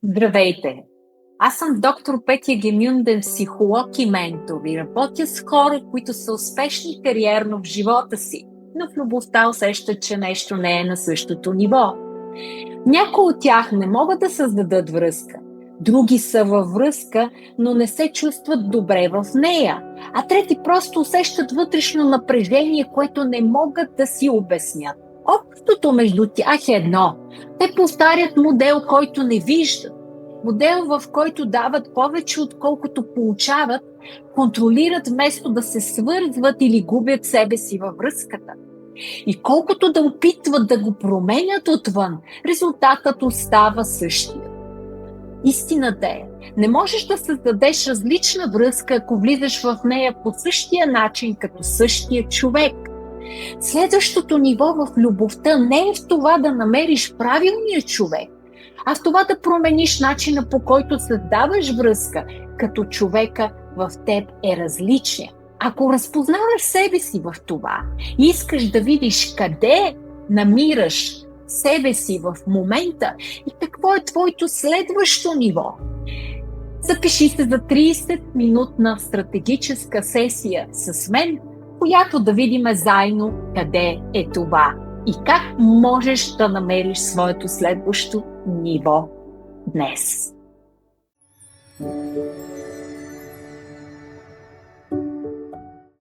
Здравейте! Аз съм доктор Петя Гемюнден, психолог и ментор и работя с хора, които са успешни кариерно в живота си, но в любовта усещат, че нещо не е на същото ниво. Някои от тях не могат да създадат връзка, други са във връзка, но не се чувстват добре в нея, а трети просто усещат вътрешно напрежение, което не могат да си обяснят. Общото между тях е едно. Те повтарят модел, който не виждат. Модел, в който дават повече, отколкото получават, контролират вместо да се свързват или губят себе си във връзката. И колкото да опитват да го променят отвън, резултатът остава същия. Истината е, не можеш да създадеш различна връзка, ако влизаш в нея по същия начин, като същия човек. Следващото ниво в любовта не е в това да намериш правилния човек, а в това да промениш начина, по който създаваш връзка, като човека в теб е различен. Ако разпознаваш себе си в това и искаш да видиш къде намираш себе си в момента и какво е твоето следващо ниво, запиши се за 30-минутна стратегическа сесия с мен, която да видим заедно къде е това и как можеш да намериш своето следващо ниво днес.